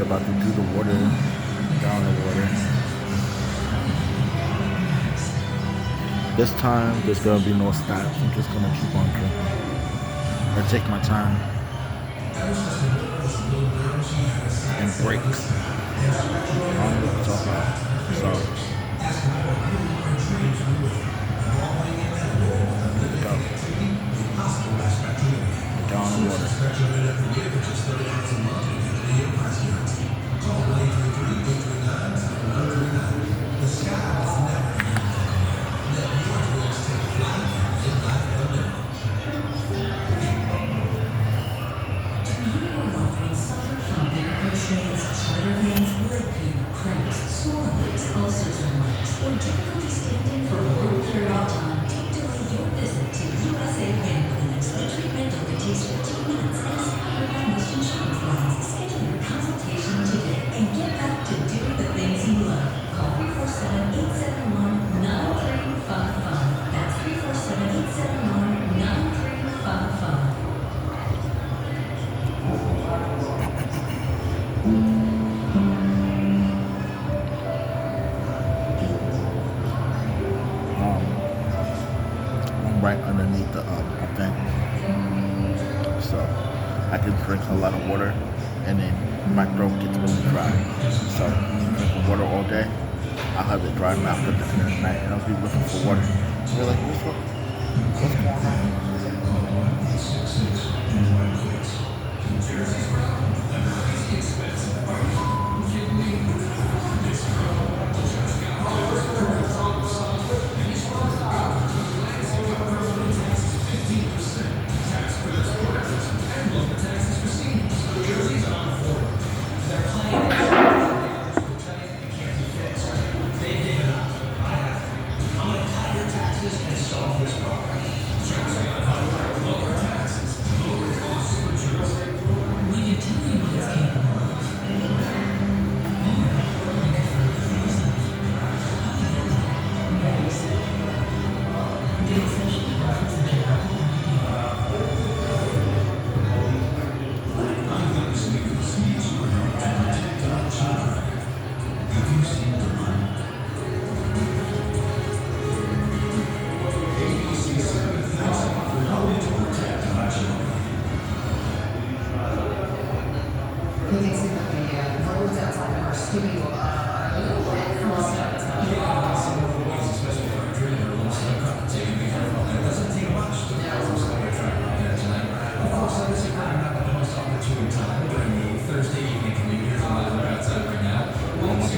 about to do the water, down the water. This time, there's gonna be no stops. I'm just gonna keep on drinking. I take my time and breaks. I don't know what to talk about. So, go. Down the water. Right underneath the thing, so I can drink a lot of water, and then my throat gets really dry. So drinking water all day, I'll have a dry mouth at the end of the night, and I'll be looking for water. And you're like, what's going on?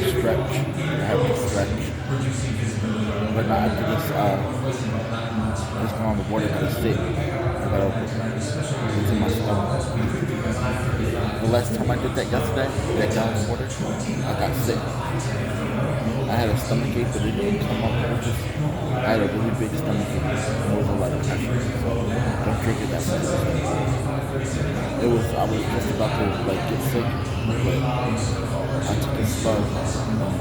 Stretch. I have to stretch. But not after this one on the water, I gotta sit. I gotta into my stomach. The last time I did that yesterday, that down the water, I got sick. I had a stomach ache, but it didn't come up. I had a really big stomach ache. There was a lot of pressure. So don't drink it that much. I was just about to get sick, but I took it slow. I don't know.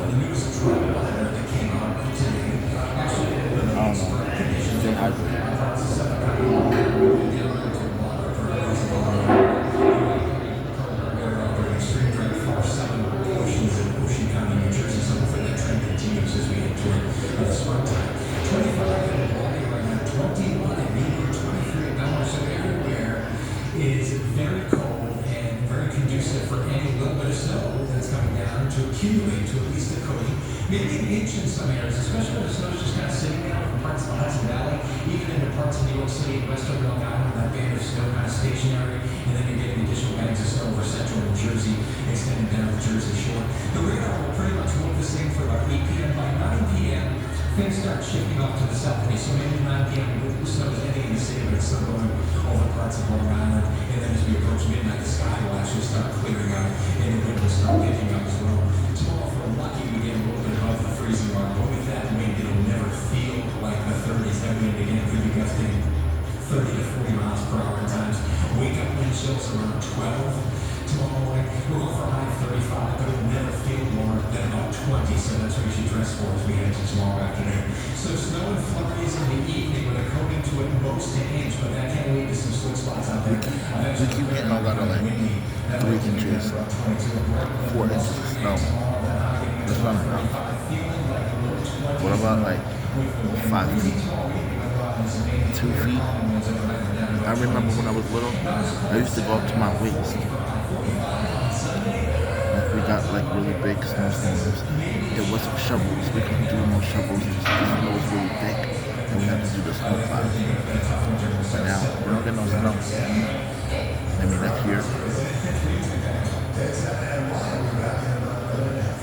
Stay hydrated. Is very cold and very conducive for any little bit of snow that's coming down to accumulate to at least a coating, maybe an inch in some areas, especially when the snow's just kind of sitting down from parts of the Hudson Valley, even into parts of New York City, western Long Island, that band of snow kind of stationary, and then you're getting additional bands of snow over central New Jersey, extending down the Jersey Shore. The radar will pretty much move this thing for about 8 p.m. By 9 p.m., things start shifting off to the south. So maybe 9 p.m. the snow is heading in the city, but it's still going over parts of Long Island. And then as we approach midnight, the sky will actually start clearing out, and the wind will start picking up as well. Tomorrow, if we're lucky, we get a little bit above the freezing mark, but with that wind, it'll never feel like the 30s. That wind again could be gusting 30 to 40 miles per hour at times. Wake up wind chills around 12 to tomorrow morning. We're going for a high of 35, but it'll never feel more than about 20, so that's what you should dress for as we head into tomorrow afternoon. So snow and flurries in the evening with a coating to at most an inch, but that can lead to some slick spots out there. We keep getting a lot of like 3 inches, 4 inches of snow. That's not enough. What about like 5 feet? 2 feet? I remember when I was little, I used to go up to my waist. Like we got like really big snowstorms. There wasn't shovels. We couldn't do no shovels. The snow was really thick, and we had to do the snow plow. But now we don't get no snow. Maybe next year.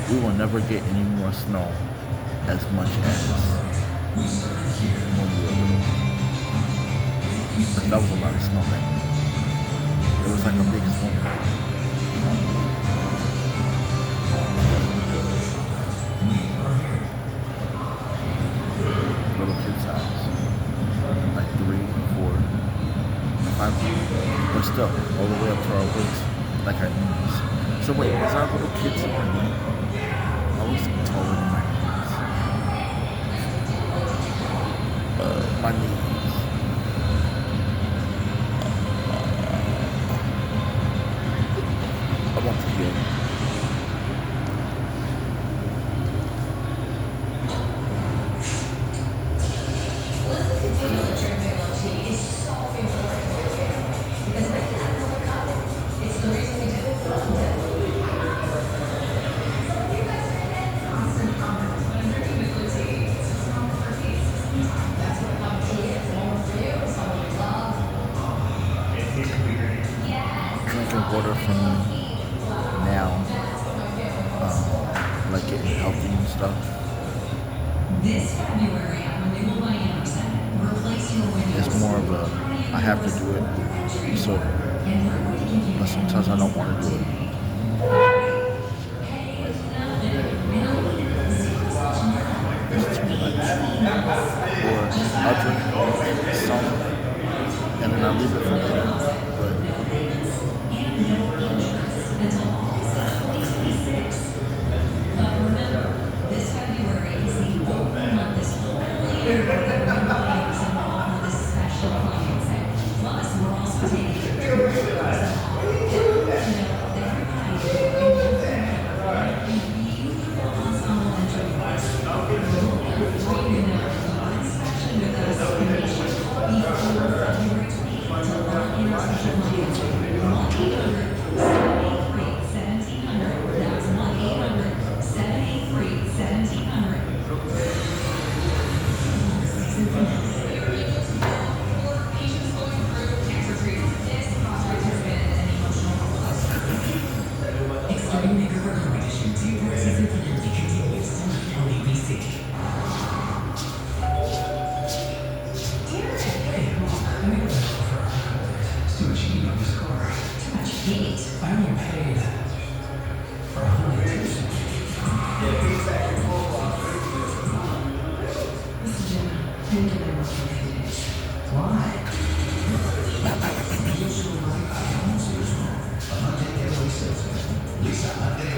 We will never get any more snow as much as when we were little. But that was a lot of snow back then. It was like a big storm. Little kid size. Like 3, 4, 5 feet. But still, all the way up to our waist. Like our knees. So wait, was our little kids in our knees? I was taller than my knees. My knees. I want to hear. Drinking water from now, like getting healthy and stuff. This February at Renewal by Emerson, replace your windows. It's more of a, I have to do it, so, but sometimes I don't want to do it. It's too much. Or I'll drink some, and then I'll leave it for later. This February is the only month this whole year that Renewal by Emerson will offer this special financing. Plus, we're also taking I only paid for 100. Why? Lisa, Hyundai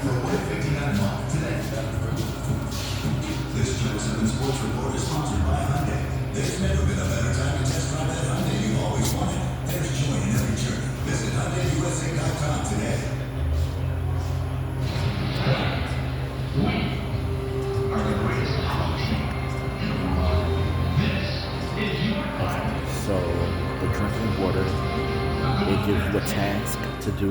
for $159 a month today. This Joe 7 Sports Report is sponsored by Hyundai. There's never been a better time to test drive that Hyundai you've always wanted. There's joy in every journey. Visit HyundaiUSA.com today. So the drinking water, it gives you a task to do.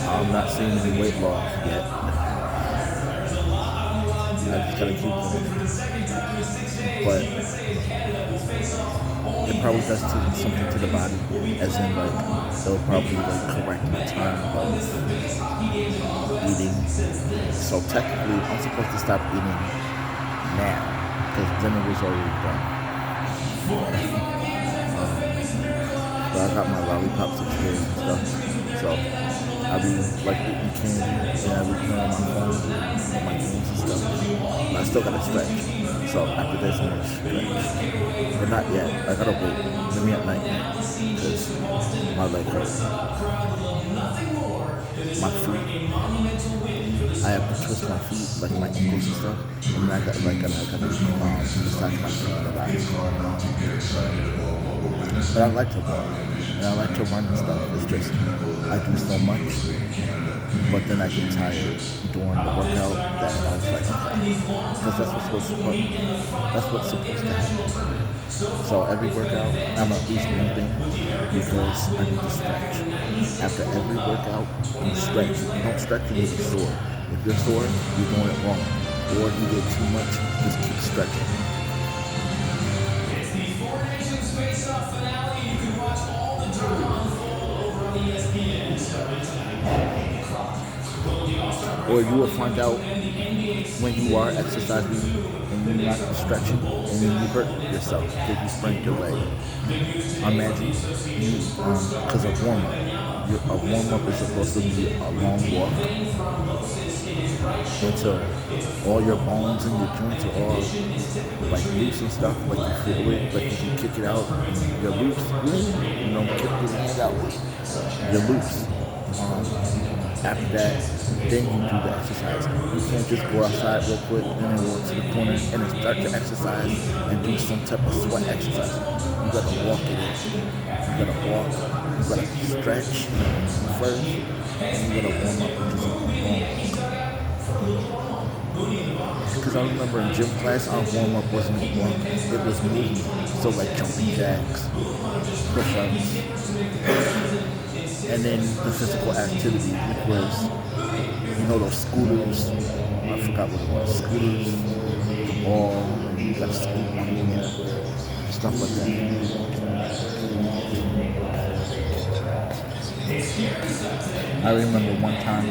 I'm not seeing any weight loss yet. I just gotta keep going. But it probably does something to the body, as in like it'll probably like correct my time of eating. So technically, I'm supposed to stop eating now because dinner was already done. So I got my lollipops upstairs and stuff. So I be like eating candy and I be playing on my phone with my games and stuff. But I still gotta stretch. So after this, I'm gonna stretch. But not yet. I gotta wait. Let me at night because my leg hurts. My feet. I have to twist my feet, like my ankles and stuff. And then I gotta massage my feet a lot. But I like to run. And I like to run and stuff. It's just I do so much. But then I get tired during the workout that I was like, okay. Because that's what's supposed to happen. So every workout, I'm at least one thing because I need to stretch. After every workout, you stretch. If you don't stretch, you get sore. If you're sore, you're doing it wrong. Or if you get too much, just keep stretching. It's the Four Nations Face-Off finale. You can watch all the drama unfold over on ESPN starting tonight. Or you will find out when you are exercising and you're not stretching and then you hurt yourself because you sprained your leg. Imagine you, because a warm-up is supposed to be a long walk until all your bones and your joints are all like loose and stuff, like you feel it, like you can kick it out, you're loose, you don't kick your hand out, you're loose. After that, then you do the exercise. You can't just go outside real quick and then walk to the corner and then start to exercise and do some type of sweat exercise. You gotta walk it in. You gotta walk, you gotta stretch first, and you gotta warm up with because I remember in gym class, our warm up wasn't a warm up, it was movement. So like jumping jacks, push-ups, and then the physical activity, which was, those scooters, I forgot what it was, scooters, the ball, you got to scoot one in there, stuff like that. I remember one time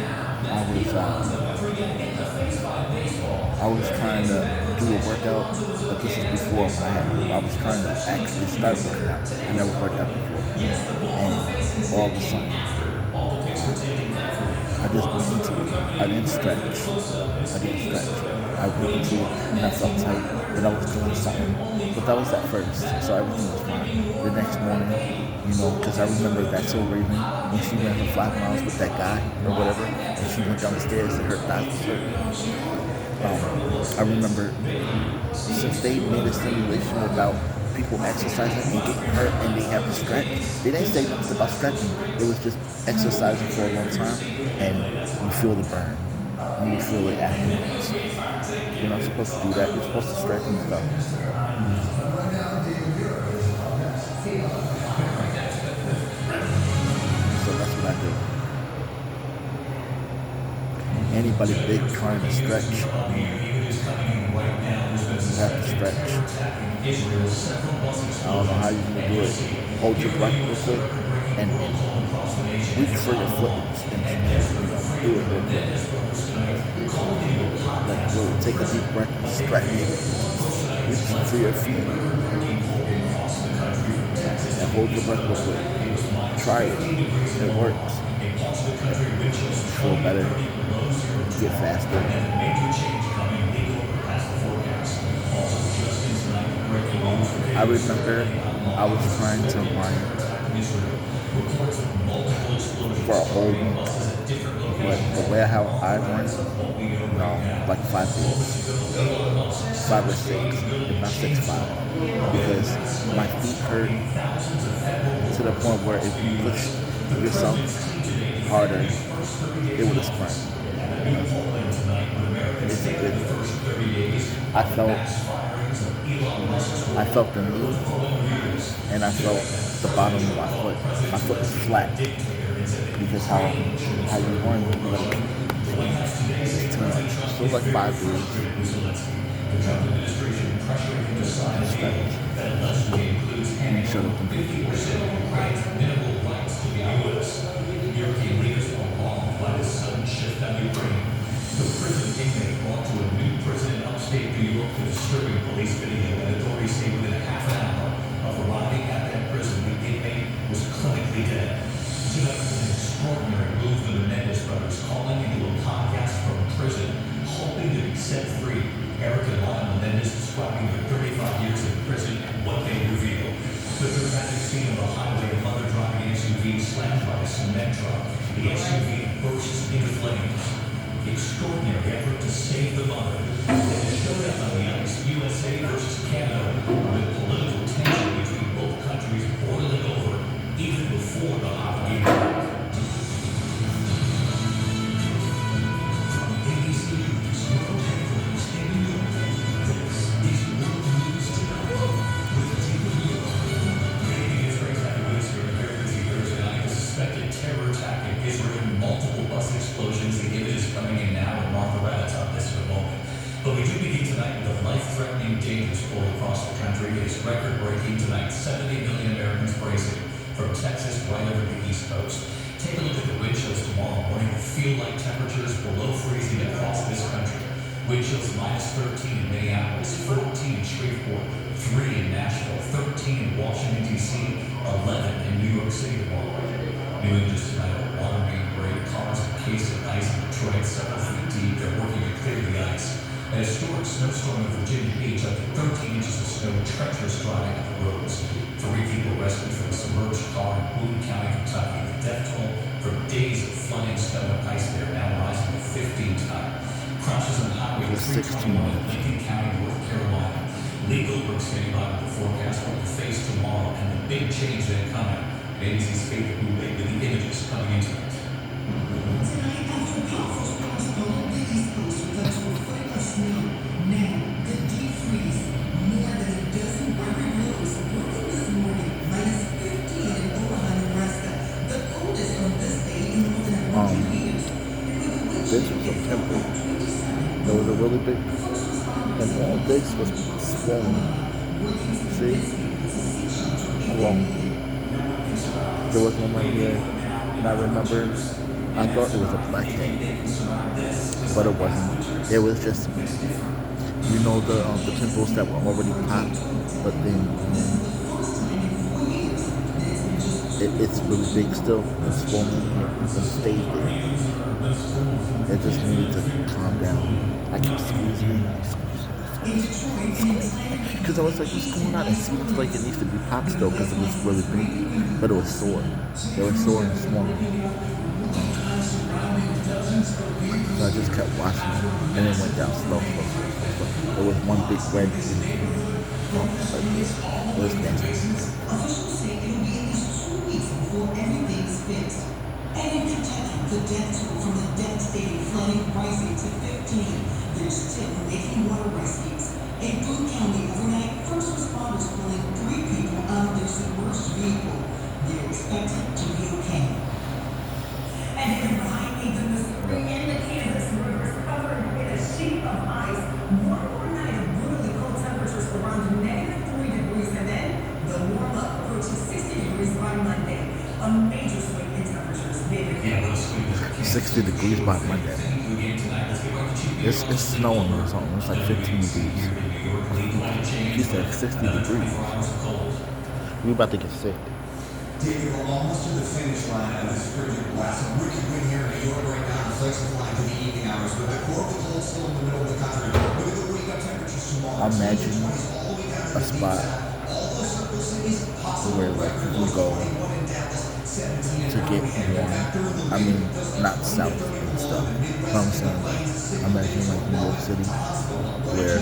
I was trying to do a workout, but this is before I was trying to actually start working out. I never worked out before. And all of a sudden, I just went into it. I didn't stretch. I went into it and I felt tight, but I was doing something. But that was at first, so everything was fine. The next morning, because I remember That's So Raven when she ran for 5 miles with that guy or whatever, and she went down the stairs and her thighs was hurt. I remember since they made a simulation about people exercising and getting hurt and they have to stretch, they didn't say nothing about stretching. It was just exercising for a long time and you feel the burn. And you feel it afterwards. You're not supposed to do that. You're supposed to stretch and stuff. So that's what I do. Anybody big trying to stretch, you have to stretch. I don't know how you're going to do it. Hold your breath real quick and reach for your foot and do it real quick. Like, really take a deep breath and stretch. Reach for your feet and hold your breath real quick. Try it. It works. Feel better. Get faster. I remember I was trying to run for a whole week, but the way how I run, like 5 days, 5 or 6, if not 6, 5, because my feet hurt to the point where if you push yourself harder, it would have sprung. I felt the knee, and I felt the bottom of my foot. My foot was flat because how you run, it's too much. So it was like 5 days. And shut up completely. The prison inmate brought to a new prison in upstate New York for disturbing police video, and authorities say within a half an hour of arriving at that prison, the inmate was clinically dead. Tonight was an extraordinary move for the Menendez brothers, calling into a podcast from prison, hoping to be set free. Eric and Lana Menendez described then truck. The SUV bursts into flames. The extraordinary effort to save the mother. It showed up on the ice, USA versus Canada, with political tension between both countries boiling over even before the hockey game. From ABC News, World Headquarters in New York, this is World News Tonight with David Muir. Canadian Israeli activists are a very busy Thursday night. A suspected terror attack in Israel, multiple bus explosions. The images coming in now, and Martha Raddatz on this in a moment. But we do begin tonight with a life-threatening dangers all across the country. It is record-breaking tonight. 70 million Americans bracing from Texas right over the East Coast. Take a look at the wind chills tomorrow morning. The feel-like temperatures below freezing across this country. Wind chills minus 13 in Minneapolis, 14 in Shreveport, 3 in Nashville, 13 in Washington, D.C., 11 in New York City tomorrow. New England just tonight, a water main break caused a case of ice in Detroit, several feet deep. They're working to clear the ice. A historic snowstorm in Virginia Beach, up to 13 inches of snow, treacherous driving on the roads. 3 people rescued from a submerged car in Boone County, Kentucky. The death toll from days of flooding, snow, and ice there now rising to 15 tons. Crashes on Highway 321 in Lincoln County, North Carolina. Lee Goldberg standing by with the forecast what we'll face tomorrow and the big change then coming. ABC's favorite movie with the images coming into it. Tonight, after powerful storms along the East Coast with up to a foot of snow, now the deep freeze. More than a dozen Barbary roads broken this morning, minus 15 in Omaha, Nebraska. The coldest on this day in more than 100 years. And with the wind This chill was a index temple. of 27, There was a really big, and all this was swollen. See? Along. There was one right here, and I remember, I thought it was a blackhead, but it wasn't. It was just, you know, the pimples that were already popped, but then it's really big still. It's swollen here. It stayed there. It just needed to calm down. I kept squeezing it. Because I was like, what's going on? It seems like it needs to be popped still because it was really big, but it was sore. It was sore and swollen. So I just kept watching it, and it went down slow. It was one big red. It was nasty. officials say it will be at least 2 weeks before everything is fixed. And in Kentucky, the death toll from the devastating flooding rising to 15. They're still making water rescues. In Boone County overnight, first responders pulling 3 people out of their submerged vehicle. They're expected to be okay. And in behind even the spring in the Kansas River is covered in a sheet of ice. One more night of brutally cold temperatures around -3 degrees, and then they'll warm up, approaching 60 degrees by Monday. A major swing in temperatures. David. Yeah, those squeaks are 60 degrees by Monday. It's snowing or something. It's like 15 degrees. She said 60 degrees. We about to get sick. David, we're almost to the finish line of this frigid blast. A wicked wind here in New York right now. The flags are flying to the evening hours, but the core of the cold still in the middle of the country. Look at the wake up temperatures tomorrow. Imagine a spot where like you can go to get warm. I mean, not south and stuff. But I'm saying, imagine like New York City, where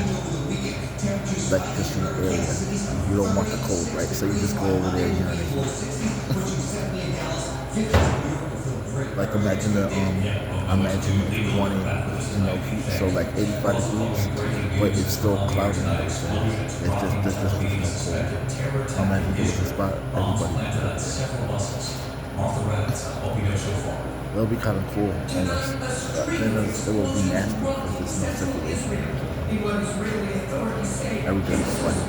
like just in the area, you don't want the cold, right? So you just go over there, you know what I mean? Like imagine if you wanted, you know, heat, so like 85 degrees, but it's still cloudy and everything. It's just, there's just no cold. Imagine there was a spot, everybody could go there. It'll be kind of cool, unless it will be nasty because there's no circulation. Everything's sweating.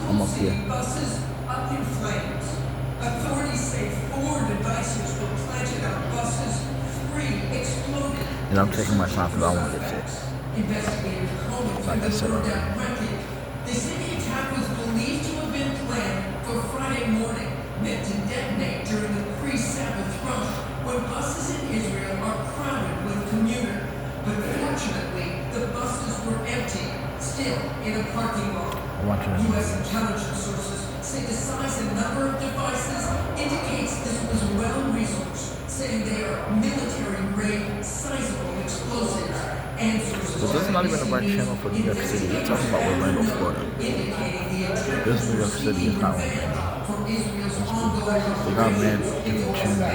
I'm up here. Buses up in flames. Authorities say 4 devices were planted on buses. 3 exploded. And I'm taking my time because I want to get sick. Investigators combed Like I through said the already. burned-out wreckage. They say the attack was believed to have been planned for Friday morning, meant to detonate during the pre-Sabbath rush when buses in Israel are crowded with commuters. But fortunately, the buses were empty, still in a parking lot. I want you to U.S. intelligence sources say the size and number of devices indicates this was well-resourced, saying they are military-grade, sizable explosives and sources. But this is not even the right channel for New York City. We're talking about Orlando, Florida. This New York City is not Orlando. They got man different channel.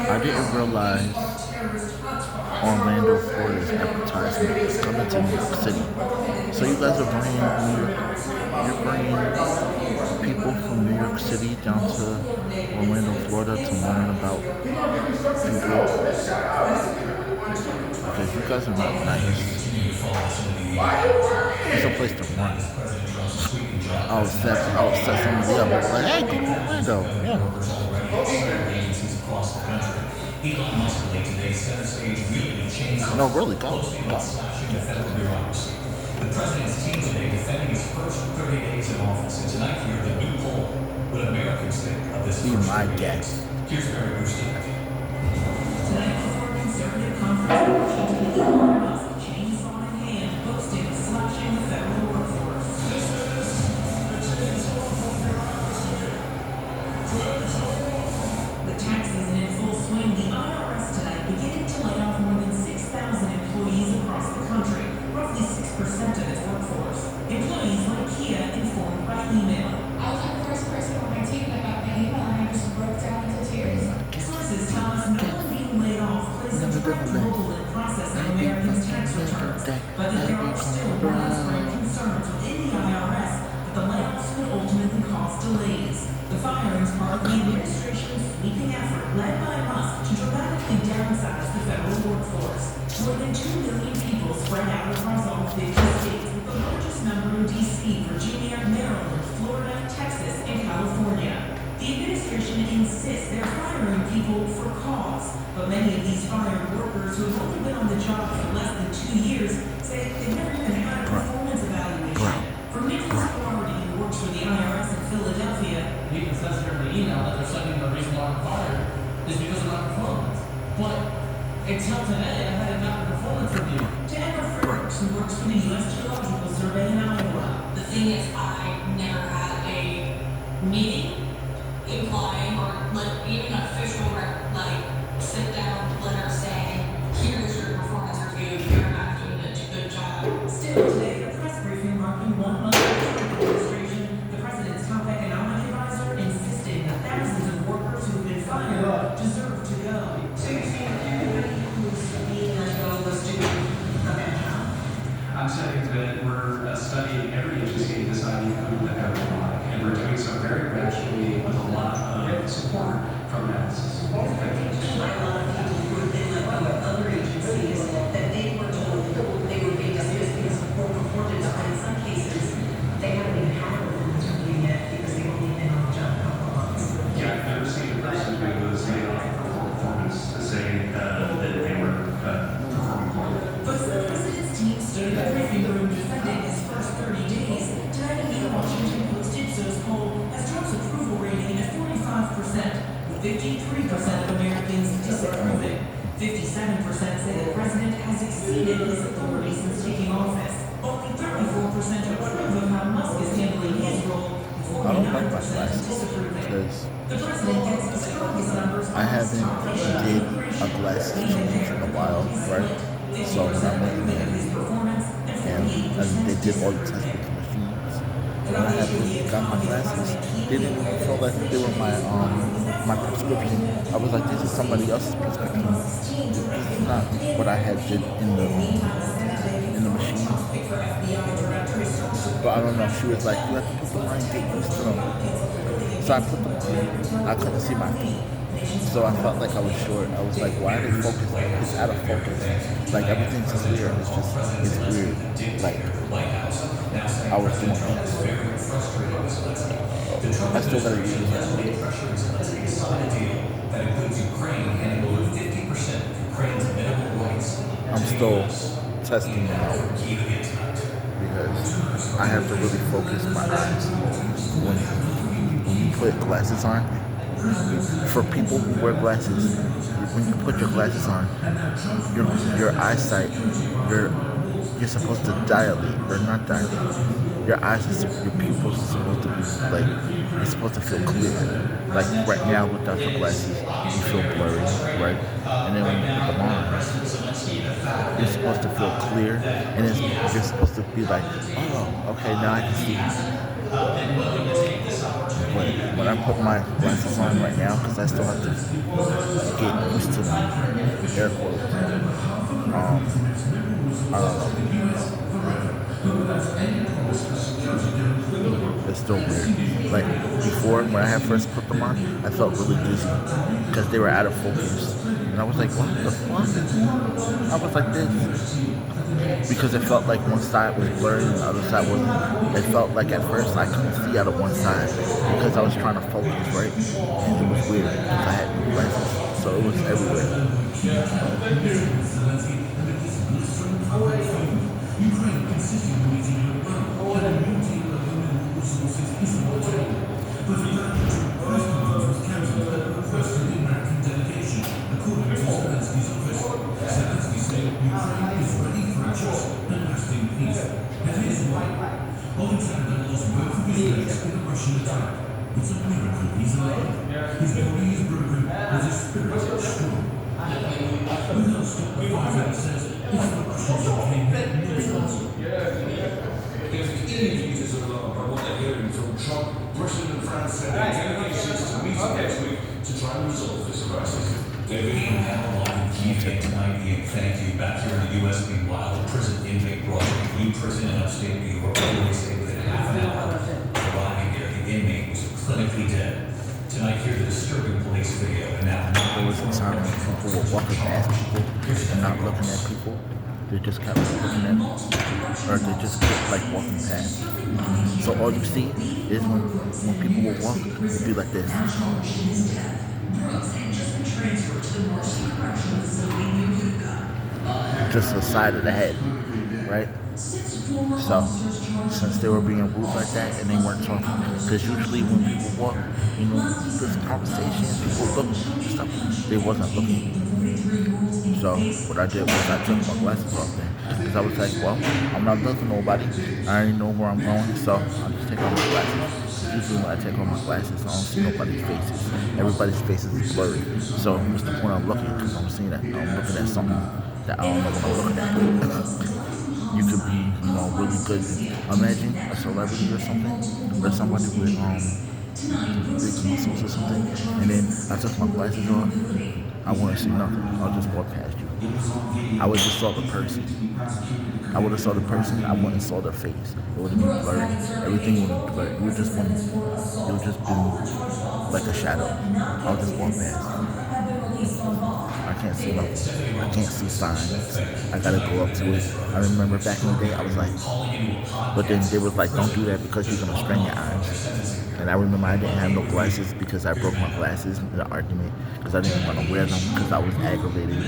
I didn't realize Orlando, Florida's advertisement is coming to New York City. So you guys are you're bringing people from New York City down to Orlando, Florida to learn about people. Because you guys are not nice. It's a place to run. I'll set somebody up. Like, hey, go to Orlando. Yeah. No, really, go. The president's team today defending his first 30 days in office. And tonight we hear the new poll. What Americans think of this? Be my guest. Here's Barry Boosted. Tonight before conservative conference, Washington, Elon Musk, chainsaw in hand, boasting of slashing the federal workforce. With tax season in full swing, the IRS tonight beginning to lay off more than 6,000 employees across the country, roughly 6% of its workforce. Employees like Kia informed by email. I was the first person on my team that got the email and I just broke down into tears. Sources tell us no one being laid off plays a direct role in processing Americans' tax returns, but that there are still widespread concerns within the IRS that the layoffs could ultimately cause delays. The firings part of the administration's sweeping effort led by Musk to dramatically downsize the federal workforce. More than 2 million people spread out across all 50 states, with the largest number in D.C., Virginia, Maryland, Florida, Texas, and California. The administration insists they're firing people for cause, but many of these fired workers who have only been on the job for less than 2 years say they've never even had a performance evaluation. From Nicholas Doherty, who works for the IRS in Philadelphia, It even says here in the email that they're saying the reason why I'm fired is because of my performance. But until today, I hadn't gotten a performance review. to Emma Fredericks, who works for the U.S. Geological Survey in Iowa. The thing is, I never had a meeting implying or like even an official sit down letter saying, here's your performance review, you're not doing a good job. Still today, a press briefing marking 1 month of the administration, the president's top economic advisor insisting that thousands of workers who've been fired deserve to go. I'm saying that we're studying every agency and deciding who that have why. And we're doing so very gradually with a lot of support from analysis. A lot of people who have been let go at other agencies that they were told they were being dismissed because of poor performance, but in some cases, they haven't even had a performance review yet because they've only been on the job a couple of months. Yeah, I've never seen a person who was laid off for poor performance to say that they were performing poorly. But the president's team stood in the briefing room defending his first 30 days. Tonight, a new Washington Post Ipsos poll has Trump's approval rating at 45%, with 53% of Americans disapproving. 57% say the president has exceeded his authority since taking office. Only 34% approve of how Musk is handling his role, and I don't like my 49% glasses disapproving. because The president gets the strongest numbers. I haven't did a glasses change in a while, right? So when I went in there and they did all the tests with the machines, when I got my glasses, they didn't even feel like they were my prescription. I was like, this is somebody else's prescription. This is not what I had did in the machine. But I don't know. She was like, you have to put them on and get used to them. So I put them on. I couldn't see my feet. So I felt like I was short. I was like, why are they focused? It's out of focus. Like everything's clear. It's weird. Like I was doing this. I still gotta use it. I'm still testing it out because I have to really focus my eyes when you put glasses on. for people who wear glasses, when you put your glasses on, your eyesight, you're supposed to dilate or not dilate. Your your pupils are supposed to be like, you're supposed to feel clear. Like right now without your glasses, you feel blurry, right? And then when you put them on, you're supposed to feel clear, and you're supposed to be like, oh, okay, now I can see. But when I put my glasses on right now, because I still have to get used to my air quotes, it's still weird. Like before, when I had first put them on, I felt really dizzy because they were out of focus, and I was like, "What the fuck?" I was like this because it felt like one side was blurry and the other side wasn't. It felt like at first I couldn't see out of one side because I was trying to focus, right? And it was weird because I had new glasses, so it was everywhere. Tonight, thank you. Back here in the U.S., meanwhile, the prison inmate brought to the new prison in upstate New York. Police say within half an hour, arriving there, the inmate was clinically dead. Tonight, here's a disturbing police video. And now, there was a time when people were walking past people and not looking at people. They just kept looking at them, or they just kept like walking past. So all you see is when people will walk, it'd be like this. Just the side of the head, right? So, since they were being rude like that and they weren't talking, because usually when people walk, this conversation, people look and stuff, they wasn't looking. So, what I did was I took my glasses off then, because I was like, well, I'm not looking at nobody, I already know where I'm going, so I'll just take off my glasses. Usually when I take off my glasses, I don't see nobody's faces. Everybody's faces is blurry. So what's the point I'm looking? Because I'm seeing that I'm looking at something that I don't know what I'm looking at. You could be, really good. Imagine a celebrity or something, or somebody with big muscles or something, and then I took my glasses off. I wouldn't see nothing. I'll just walk past you. I would just saw the person. I would have saw the person. I wouldn't saw their face. It would have been blurry. Everything would have been blurry. It would just been like a shadow. I'll just walk past. I can't see nothing. I can't see signs. I gotta go up to it. I remember back in the day, I was like, but then they was like, don't do that because you're gonna strain your eyes. And I remember I didn't have no glasses because I broke my glasses in the argument because I didn't want to wear them because I was aggravated.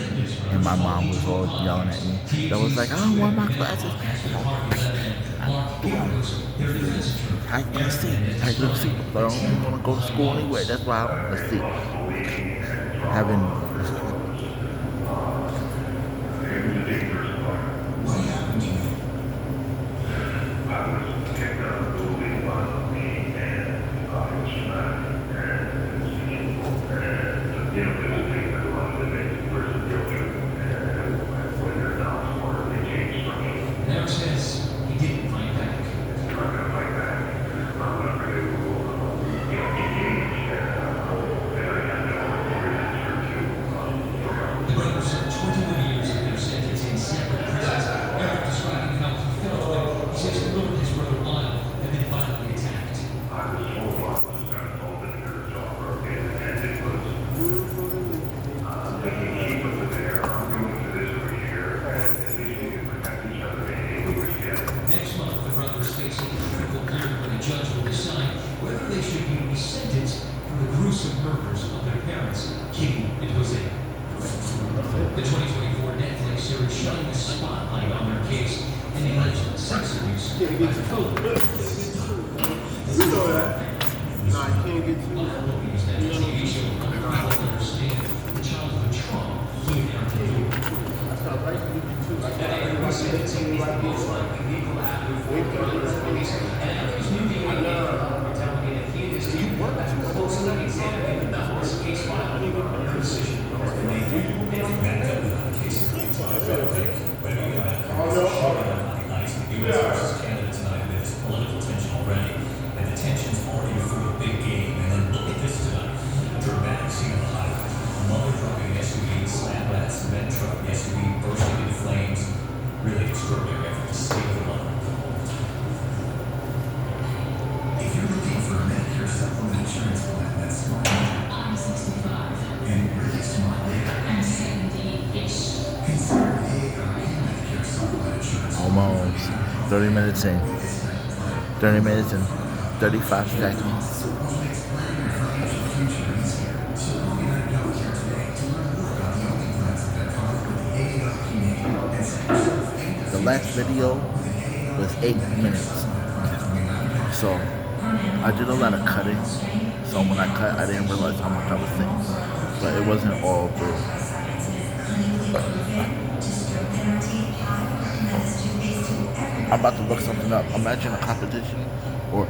And my mom was all yelling at me. I was like, I don't want my glasses. I can see. But I don't want to go to school anyway. That's why I don't want to see. Now says he didn't fight back. The brothers served 21 years of their sentence in separate prisons. Eric describing how he felt when he says Will and his brother Lyle had been violently attacked. Next month, the brothers face a critical hearing when a judge will decide whether they should be resentenced for the gruesome murders of their parents, Kitty and Jose. The 2024 Netflix series shining a spotlight on their case and the alleged sex abuse by Philip. You know that. Nah, you can't get to it. TV show Political tension already, and the tension's already for a big game. And then look at this tonight. Dramatic scene of the highway. A mother driving an SUV slammed by that cement truck. The SUV bursting into flames. Really extraordinary effort to save the mother. If you're looking for a Medicare supplement insurance plan that's smart I'm 65. and really smart later, I'm 70-ish. consider AARP Medicare supplement insurance. Almost 30 minutes in. 30 minutes and 35 seconds. The last video was 8 minutes. So I did a lot of cutting. So when I cut, I didn't realize how much I was saying. But it wasn't all through. I'm about to look something up. Imagine a competition, or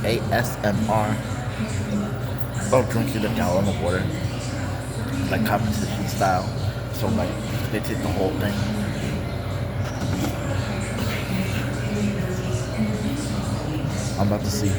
ASMR of drinking a gallon of water, like competition style. So like they take the whole thing. I'm about to see.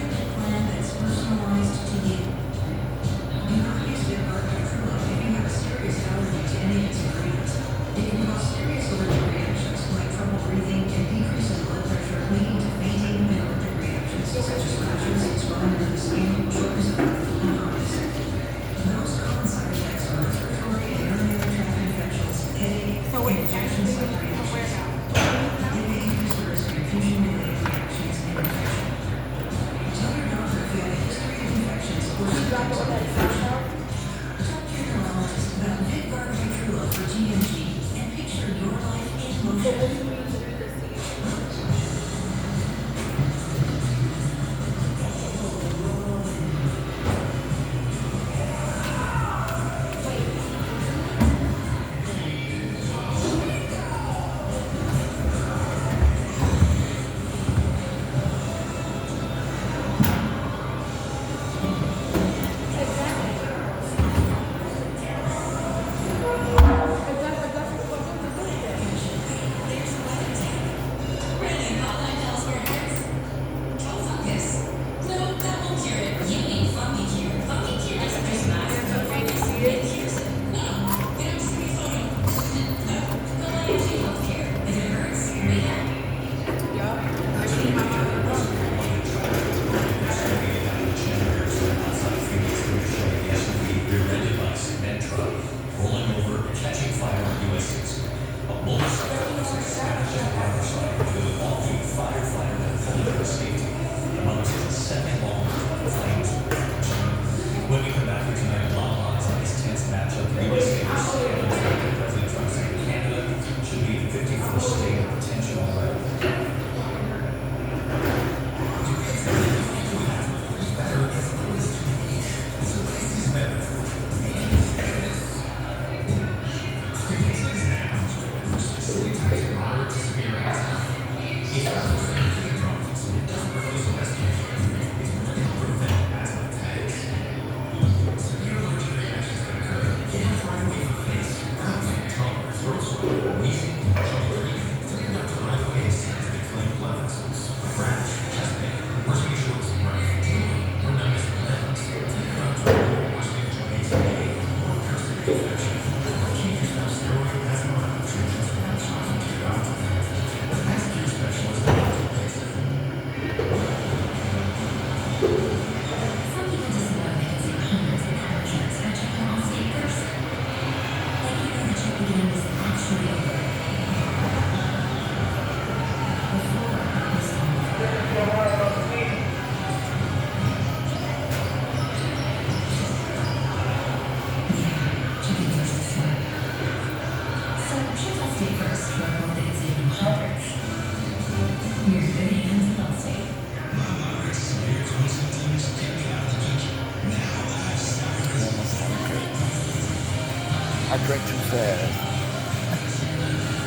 I drink too fast.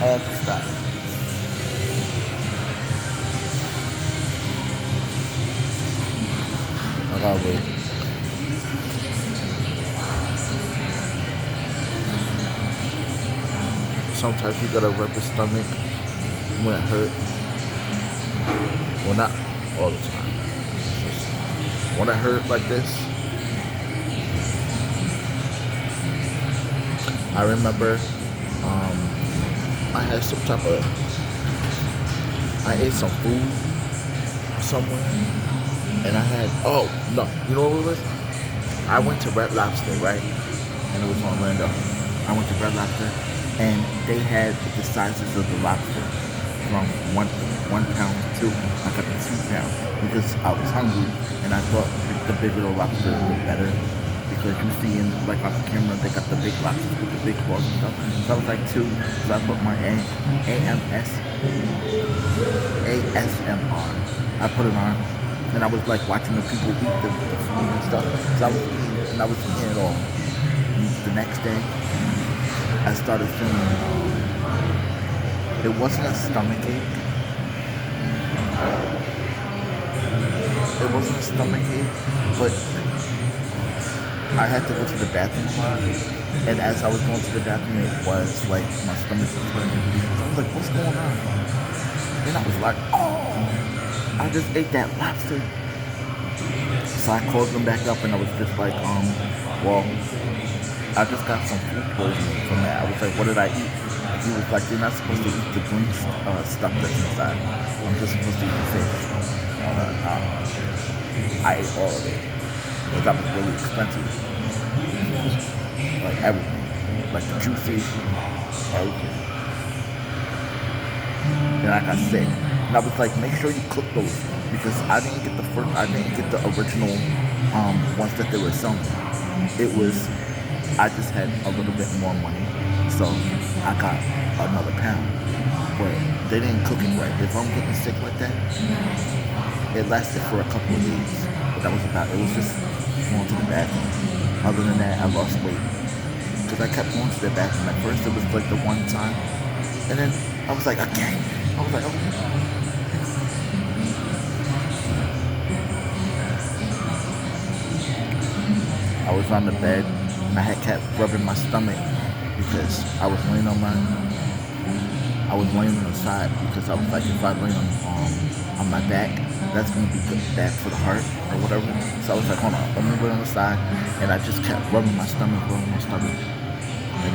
I have to stop. I gotta wait. Sometimes you gotta rub your stomach when it hurt. Well, not all the time. Just when it hurt like this. I remember I had some type of, I ate some food somewhere, and I had, oh, no, you know what it was? I went to Red Lobster, right? And it was in Orlando. I went to Red Lobster, and they had the sizes of the lobster from one pound to 2. I got the 2 pound because I was hungry, and I thought the bigger the lobster was better. Because you see in like on the camera they got the big lobsters with the big claws and stuff. So I was like 2. So I put my ASMR. I put it on, and I was like watching the people eat the food and stuff. So I was eating, and I was eating it all. And the next day, I started feeling. It wasn't a stomach ache. It wasn't a stomach ache, but I had to go to the bathroom, and as I was going to the bathroom, it was like my stomach was hurting. I was like, what's going on? And I was like, oh, I just ate that lobster. So I called them back up, and I was just like, well, I just got some food poisoning from that. I was like, what did I eat? He was like, you're not supposed to eat the green stuff that's inside. I'm just supposed to eat the fish. I ate all of it. Because that was really expensive. Like everything. Like the juices, everything. Then I got sick. And I was like, make sure you cook those. Because I didn't get the original ones that they were selling. It was, I just had a little bit more money. So I got another pound. But they didn't cook it right. If I'm getting sick like that, it lasted for a couple of days. But that was about it. Was just going to the bathroom. Other than that, I lost weight. Because I kept going to the bathroom. At first, it was like the one time. And then I was like, again. I was like, okay. I was on the bed, and I had kept rubbing my stomach because I was laying on the side because I was like, if I lay on my back, that's gonna be good, bad for the heart or whatever. So I was like, hold on, let me lay on the side, and I just kept rubbing my stomach, and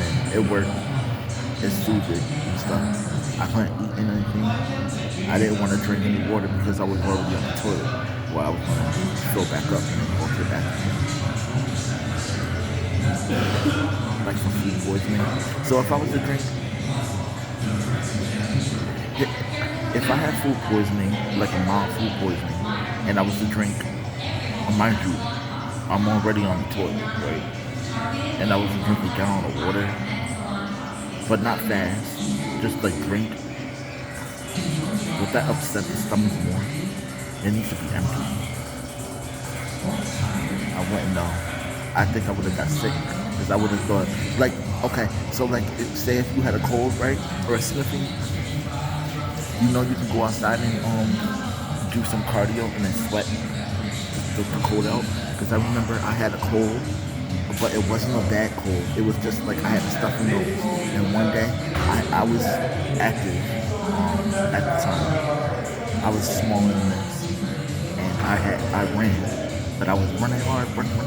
then it worked. It soothed it and stuff. I couldn't eat anything. I didn't want to drink any water because I was already on the toilet. Well, I was gonna fill back up and then go to the bathroom. Like some food poisoning. So if I was to drink, if I had food poisoning, like a mild food poisoning, and I was to drink, mind you, I'm already on the toilet, right? And I was to drink a gallon of water, but not fast, just like drink. Would that upset the stomach more? It needs to be empty. I wouldn't know. I think I would have got sick. Because I would have thought, like, okay, so like, say if you had a cold, right, or a sniffing, you know you can go outside and do some cardio and then sweat the cold out. Because I remember I had a cold, but it wasn't a bad cold. It was just like I had a stuffy nose. And one day, I was active at the time. I was smaller than this, and I ran. But I was running hard, running.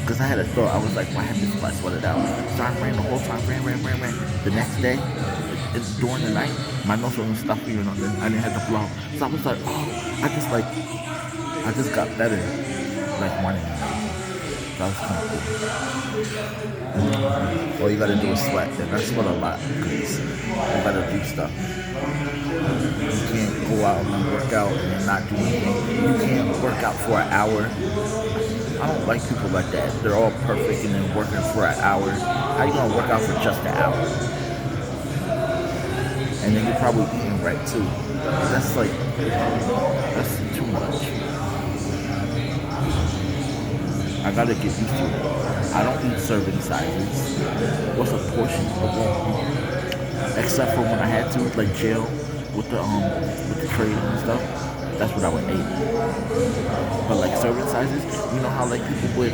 Because I had a thought, I was like, why haven't I sweated out? So I ran the whole time, ran. The next day, it's during the night, my nose wasn't stuffy or nothing. I didn't have to blow. So I was like, oh, I just got better, like running. That was kind of cool. All you gotta do is sweat, and I sweat a lot, because you gotta do stuff. You can't go out and work out and not do anything. You can't work out for an hour. I don't like people like that. They're all perfect and then working for an hour. How you gonna work out for just an hour? And then you're probably eating right too. That's too much. I gotta get used to it. I don't eat serving sizes. What's a portion? I won't eat. Except for when I had to, like jail with the trade and stuff. That's what I would eat. But like serving sizes, you know how like people would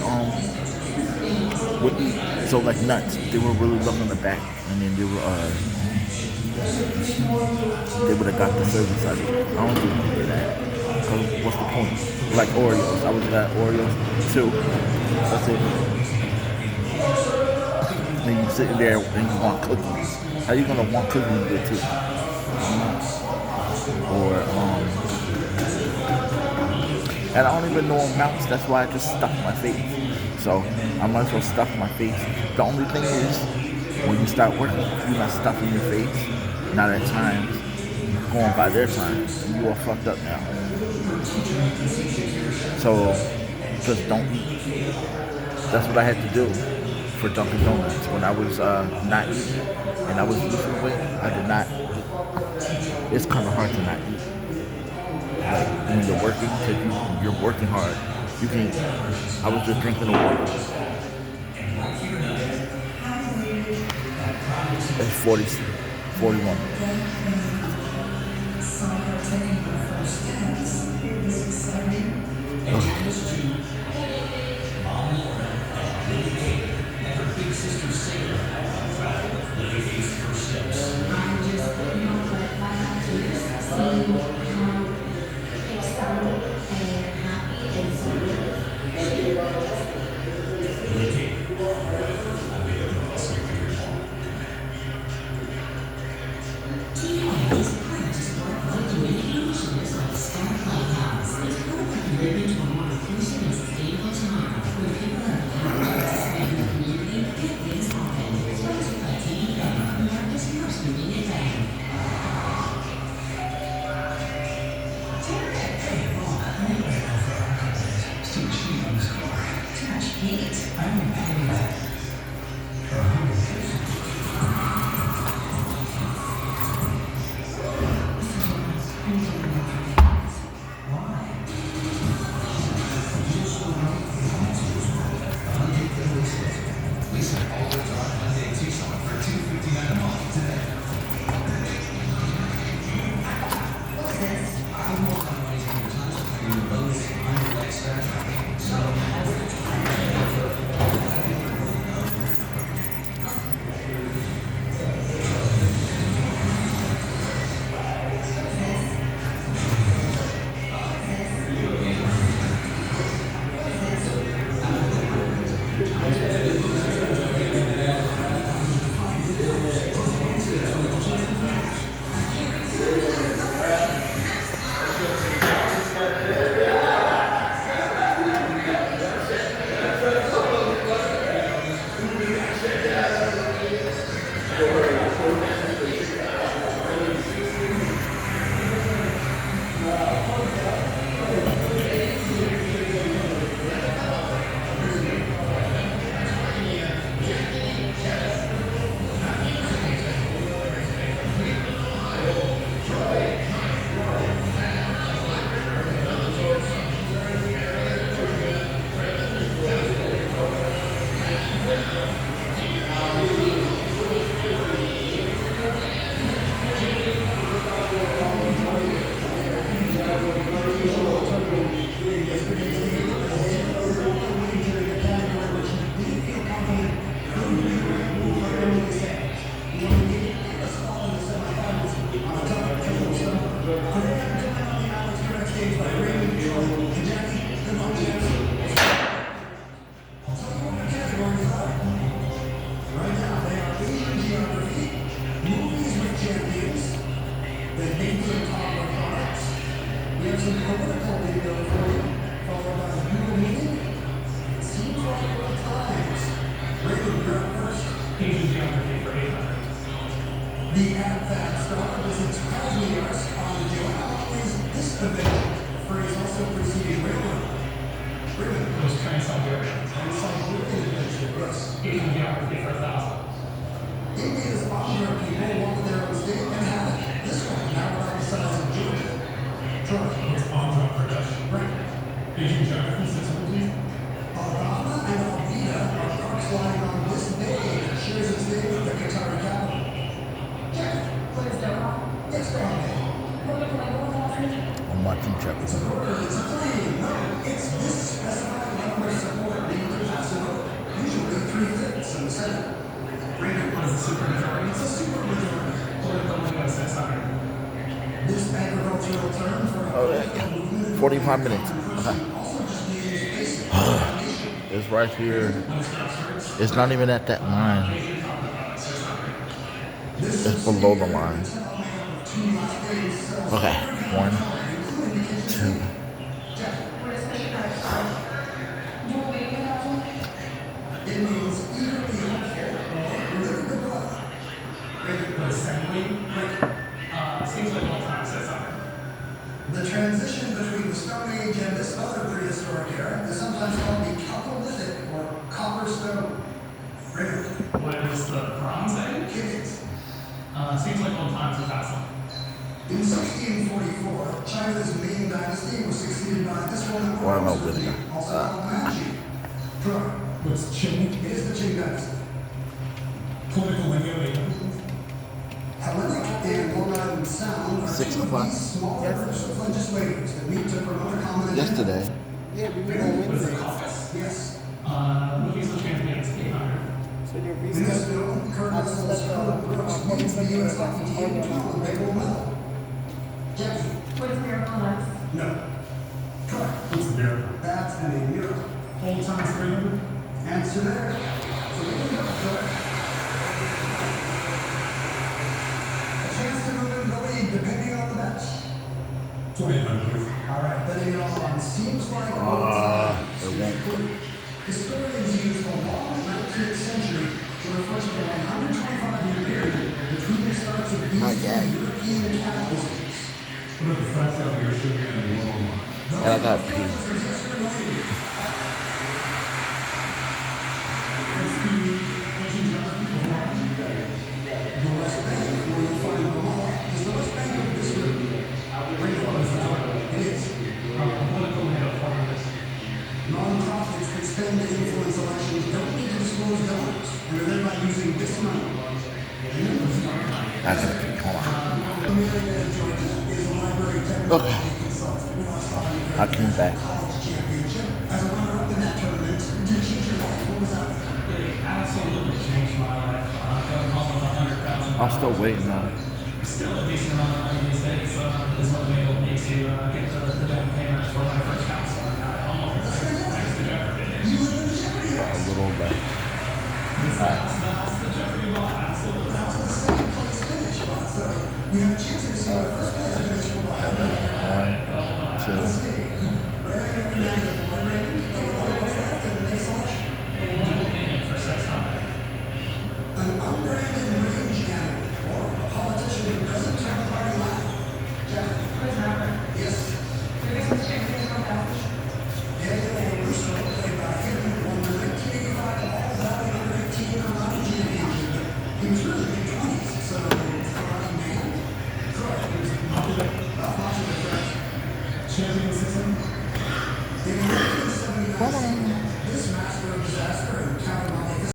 eat. So like nuts, they were really long on the back, and then they would have got the serving sizes. I don't do any of that. Cause what's the point? Like Oreos, I would have got Oreos too. That's it. And you sitting there and you want cookies. How you gonna want cookies with too? Or and I don't even know amounts. That's why I just stuff my face. So I might as well stuff my face. The only thing is, when you start working, you're not stuffing your face. Not at times going by their time. You are fucked up now. So just don't eat. That's what I had to do for Dunkin' Donuts when I was not eating and I was losing weight. I did not. It's kind of hard to not eat. Like when you're working, because you're working hard. You can. I was just drinking the water. It's 41. Asian geography, sensibility. and Al-Qaeda are parks lying on this bay that shares its name with the Qatari capital. Jackie, Where's Doha? it's Doha Bay. What can I go with that? I'm watching Chuck. It's a bird, it's a plane. No, it's this specified level of support needed to pass a vote. Usually 3/5 in the Senate. What is the supermajority? It's a super majority. Political window says something. This agricultural term for a Oh, yeah. 45 minutes. Okay. also just means basic. It's right here. It's not even at that line. It's below the line. Okay. 1, 2. It means eagerly hopeful or really good luck. The assembly, seems like all time says something. The transition between the Stone Age and this other prehistoric era is sometimes called the Chalcolithic or Copper Stone. Raymond, What is the Bronze Age? kids. Seems like old times have passed. In 1644, China's Ming Dynasty was succeeded by this one, Why am I with you? also called Manchu. Sure. What's Qing? It is the Qing Dynasty. Political window. Hellenic and Long Island Sound are 6 two of o'clock. these small groups of legislators that meet to promote a common agenda. Yesterday. Yeah, we meet on What is Wednesday. the caucus? Yes. Movies and champions, 800. So your In reason this bill, Kurt I just Russell's let Philip Brooks leads the U.S. hockey team to a Maple Medal. Jackie, Where's Miracle Life? no. Troy, What's the miracle? that's a miracle. Old times 300? Answer there. So we can go, Troy. A chance to move into the lead depending on the bench. 2800. All right, betting it all on seems like It won't. Historians use the long 19th century to refer to the 125-year period between the starts of Not East yet. and European capitalisms. What about the French out here shooting in the world? And I got pee. The West Bank, where you'll find the mall, is the West Bank of this room. It is. Political window, 400. Non-profits that spend to influence elections don't need to disclose donors, and are thereby using this money. I got pee. Hold on. Marietta, Georgia, is a library Okay. technology consultant who has taught you I came back. college championship as a runner-up in that tournament. Did you change your life? What was that? It absolutely changed my life. Got almost 100,000. I'm still waiting on it. Still a decent amount of money these days. Is what enabled me to get the down payment for my first house. So I got almost thanks to Jeffrey. A little bit. You have a chance to see our first place finish for 1, 2. an unbranded range candidate or a politician who doesn't have a party line. Yes. Russo played by him won the 1985 All Valley Under 18 Karate Championship. He was really in his 20s, so karate man. Troy, he was popular correct. Champion system. In 1979, this master of disaster and counter